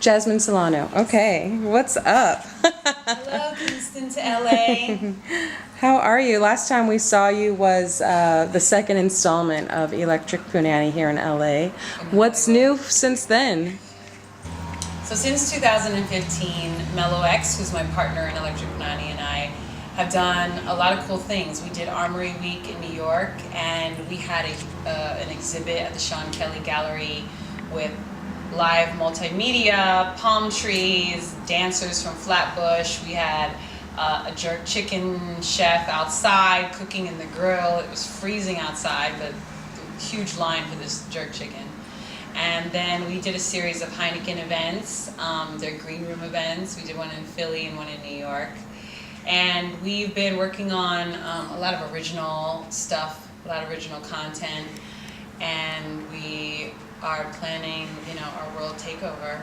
Jasmine Solano. Okay, what's up? Hello, Kingston to LA. How are you? Last time we saw you was the second installment of Electric Punanny here in LA. What's new since then? So since 2015, Mellow X, who's my partner in Electric Punanny, and I have done a lot of cool things. We did Armory Week in New York, and we had an exhibit at the Sean Kelly Gallery with live multimedia, palm trees, dancers from Flatbush. We had a jerk chicken chef outside cooking in the grill. It was freezing outside, but huge line for this jerk chicken. And then we did a series of Heineken events, their green room events. We did one in Philly and one in New York. And we've been working on a lot of original stuff, a lot of original content. And we are planning, our world takeover,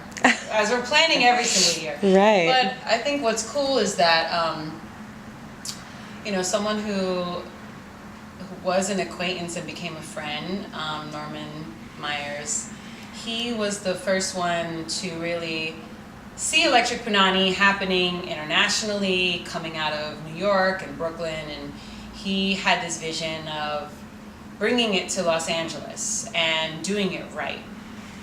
as we're planning every single year. Right. But I think what's cool is that, someone who was an acquaintance and became a friend, Norman Myers, he was the first one to really see Electric Punanny happening internationally, coming out of New York and Brooklyn, and he had this vision of bringing it to Los Angeles and doing it right.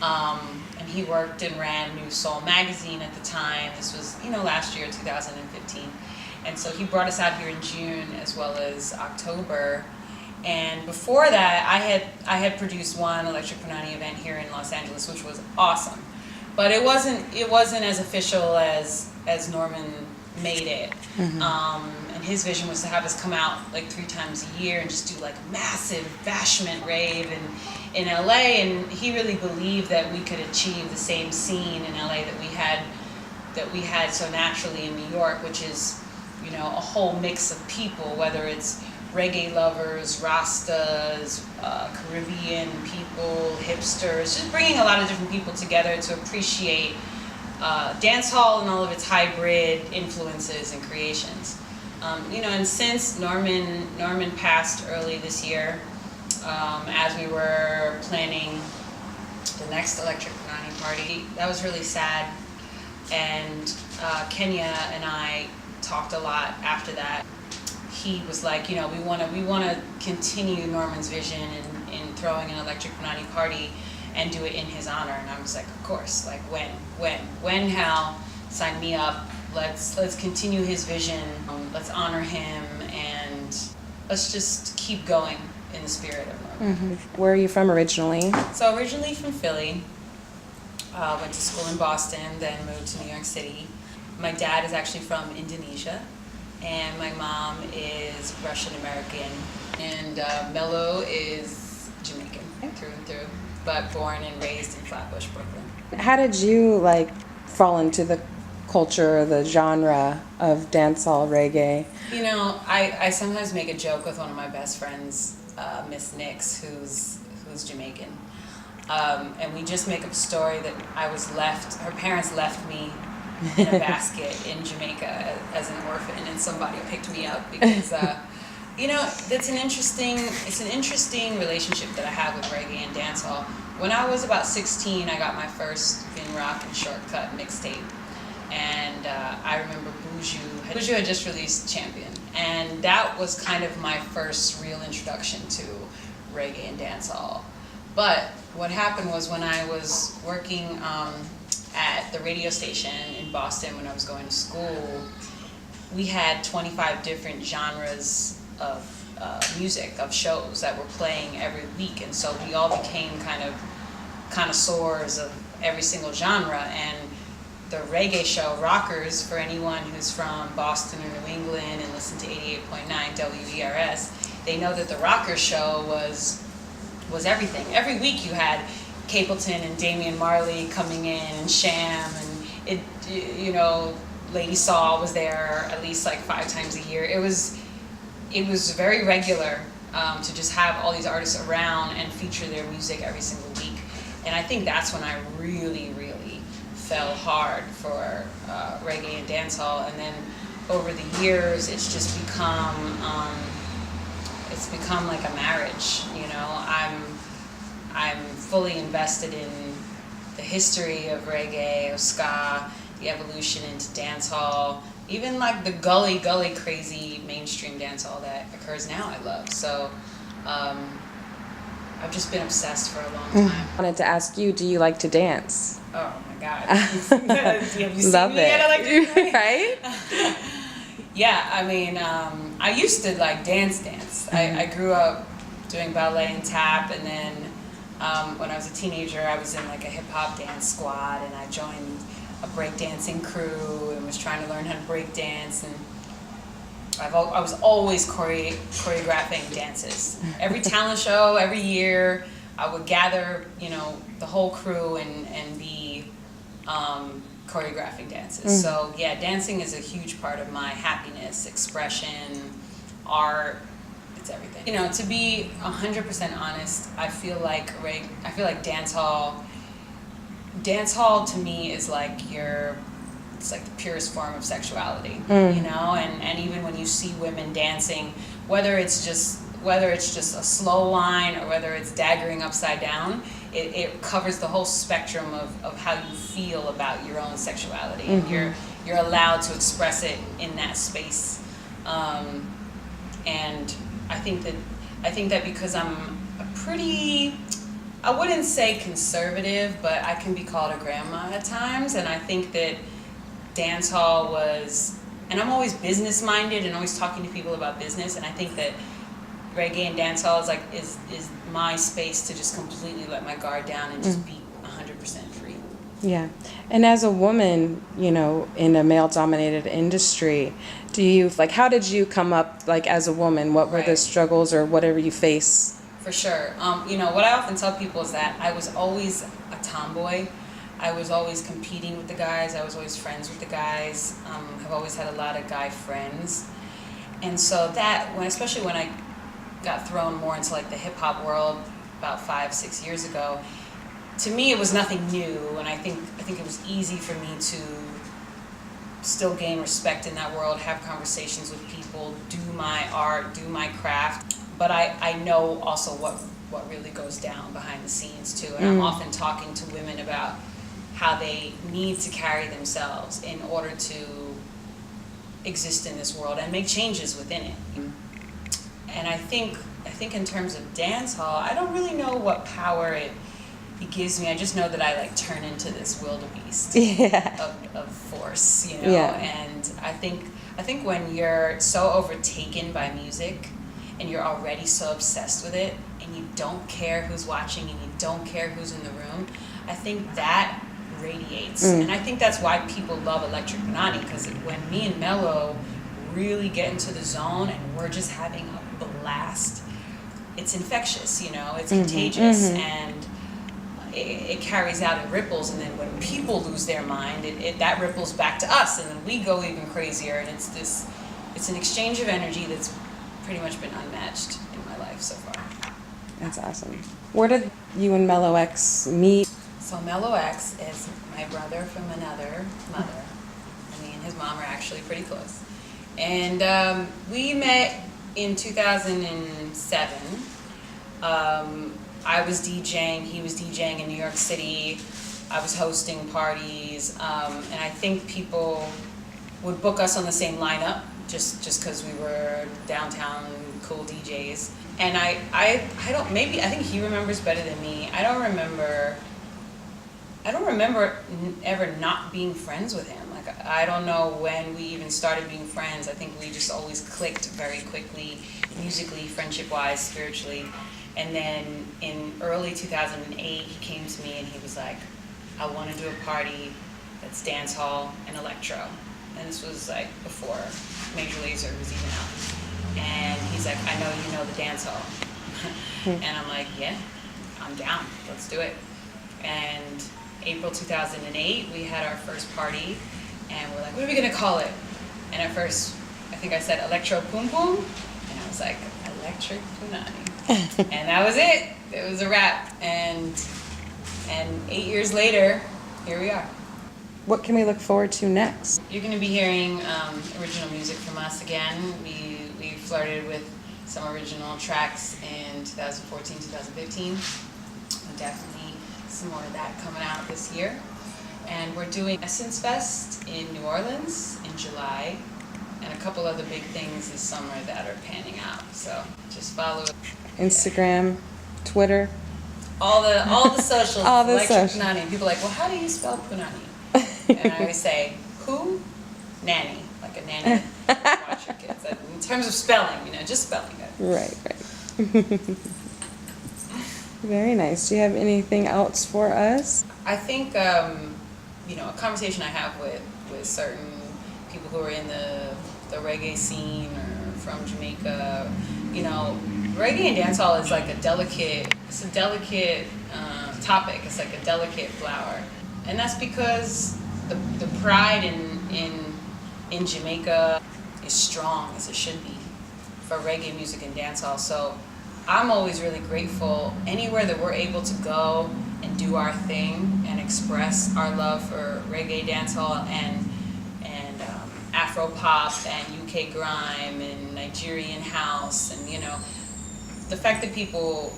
And he worked and ran New Soul magazine at the time. This was, last year, 2015. And so he brought us out here in June as well as October. And before that, I had produced one Electric Punanny event here in Los Angeles, which was awesome. But it wasn't as official as Norman made it. Mm-hmm. And his vision was to have us come out like 3 times a year and just do like a massive bashment rave in LA. And he really believed that we could achieve the same scene in LA that we had so naturally in New York, which is, a whole mix of people, whether it's reggae lovers, Rastas, Caribbean people, hipsters, just bringing a lot of different people together to appreciate dancehall and all of its hybrid influences and creations. And since Norman passed early this year, as we were planning the next Electric Punanny party, that was really sad. And Kenya and I talked a lot after that. He was like, we want to continue Norman's vision in throwing an Electric Punanny party and do it in his honor. And I was like, of course, like when, how, sign me up. Let's continue his vision. Let's honor him, and let's just keep going in the spirit of Norman. Mm-hmm. Where are you from originally? So originally from Philly. Went to school in Boston, then moved to New York City. My dad is actually from Indonesia, and my mom is Russian American, and Mello is Jamaican through and through, but born and raised in Flatbush, Brooklyn. How did you fall into the culture, the genre of dancehall reggae? I sometimes make a joke with one of my best friends, Miss Nix, who's Jamaican. And we just make up a story that her parents left me in a basket in Jamaica as an orphan, and somebody picked me up because, it's an interesting relationship that I have with reggae and dancehall. When I was about 16, I got my first Fin Rock and Shortcut mixtape, and I remember Buju had just released Champion, and that was kind of my first real introduction to reggae and dancehall. But what happened was when I was working at the radio station in Boston when I was going to school, we had 25 different genres of music, of shows that were playing every week. And so we all became kind of connoisseurs of every single genre. And the reggae show, Rockers, for anyone who's from Boston or New England and listened to 88.9 WERS, they know that the Rockers show was everything. Every week you had Capleton and Damian Marley coming in, and Sham, and Lady Saw was there at least 5 times a year. It was very regular to just have all these artists around and feature their music every single week. And I think that's when I really, really fell hard for reggae and dancehall. And then over the years, it's just become like a marriage. I'm fully invested in the history of reggae, of ska, the evolution into dancehall, even like the gully crazy mainstream dancehall that occurs now. I love. So I've just been obsessed for a long time. I wanted to ask you, do you like to dance? Oh my God. Have you seen Love me it. at Electric Punanny? Right? Yeah, I mean, I used to like dance. I grew up doing ballet and tap, and then when I was a teenager, I was in like a hip hop dance squad, and I joined a breakdancing crew and was trying to learn how to break dance. And I was always choreographing dances. Every talent show, every year, I would gather, the whole crew and be choreographing dances. So yeah, dancing is a huge part of my happiness, expression, art. It's everything. To be 100% honest, I feel like dancehall to me is like it's like the purest form of sexuality, and even when you see women dancing, whether it's just a slow line or whether it's daggering upside down, it covers the whole spectrum of how you feel about your own sexuality, and you're allowed to express it in that space. And I think that because I'm a pretty, I wouldn't say conservative, but I can be called a grandma at times, and I think that dancehall was, and I'm always business minded and always talking to people about business, and I think that reggae and dancehall is my space to just completely let my guard down and just be 100% free. Yeah. And as a woman, in a male-dominated industry, how did you come up, as a woman? What were the struggles or whatever you face? For sure. What I often tell people is that I was always a tomboy. I was always competing with the guys. I was always friends with the guys. I've always had a lot of guy friends. And so especially when I got thrown more into the hip-hop world about 5-6 years ago, to me it was nothing new, and I think it was easy for me to still gain respect in that world, have conversations with people, do my art, do my craft. But I know also what really goes down behind the scenes too, and I'm often talking to women about how they need to carry themselves in order to exist in this world and make changes within it. And I think in terms of dance hall, I don't really know what power it gives me. I just know that I turn into this wildebeest of force, Yeah. And I think when you're so overtaken by music and you're already so obsessed with it and you don't care who's watching and you don't care who's in the room, I think that radiates. And I think that's why people love Electric Punanny, because when me and Mello really get into the zone and we're just having a blast, it's infectious, it's contagious, and it carries out, it ripples, and then when people lose their mind, that ripples back to us, and then we go even crazier, and it's an exchange of energy that's pretty much been unmatched in my life so far. That's awesome. Where did you and Mello X meet? So Mello X is my brother from another mother. Me and his mom are actually pretty close. And we met in 2007. I was DJing, he was DJing in New York City. I was hosting parties, and I think people would book us on the same lineup just because we were downtown cool DJs. And I think he remembers better than me. I don't remember ever not being friends with him. I don't know when we even started being friends. I think we just always clicked very quickly, musically, friendship-wise, spiritually. And then in early 2008, he came to me and he was like, I want to do a party that's dance hall and electro. And this was before Major Lazer was even out. And he's like, I know you know the dance hall. And I'm like, yeah, I'm down, let's do it. And April 2008, we had our first party, and we're like, what are we gonna call it? And at first, I think I said Electro Poom Poom, and I was like, Electric Punanny. And that was it. It was a wrap. And 8 years later, here we are. What can we look forward to next? You're going to be hearing original music from us again. We flirted with some original tracks in 2014, 2015. Definitely some more of that coming out this year. And we're doing Essence Fest in New Orleans in July, and a couple other big things this summer that are panning out. So just follow Instagram, Twitter. all the socials. All the Electric social. Punanny. People are like, well, how do you spell Punanny? And I always say, who? Nanny, like a nanny. Watch your kids. In terms of spelling, just spelling it. Right, right. Very nice. Do you have anything else for us? I think, a conversation I have with certain people who are in the reggae scene or from Jamaica, reggae and dancehall is like a delicate topic. It's like a delicate flower. And that's because the pride in Jamaica is strong, as it should be, for reggae music and dancehall. So I'm always really grateful anywhere that we're able to go and do our thing and express our love for reggae, dancehall, and Afro pop and UK grime and Nigerian house, and the fact that people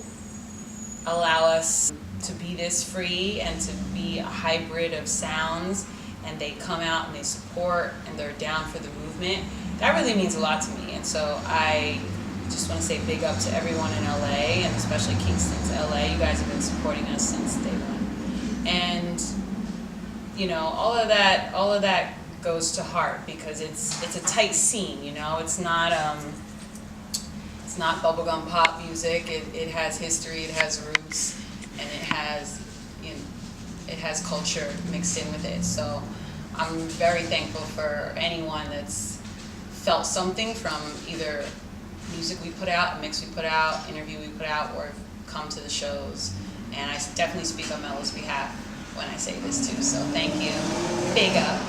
allow us to be this free and to be a hybrid of sounds, and they come out and they support and they're down for the movement, that really means a lot to me. And so I just want to say big up to everyone in LA, and especially Kingston to LA. You guys have been supporting us since day one. And all of that goes to heart, because it's a tight scene, it's not bubblegum pop music. It has history, it has roots, and it has culture mixed in with it. So I'm very thankful for anyone that's felt something from either music we put out, a mix we put out, interview we put out, or come to the shows. And I definitely speak on Melo's behalf when I say this too. So thank you, big up,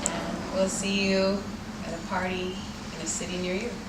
and we'll see you at a party in a city near you.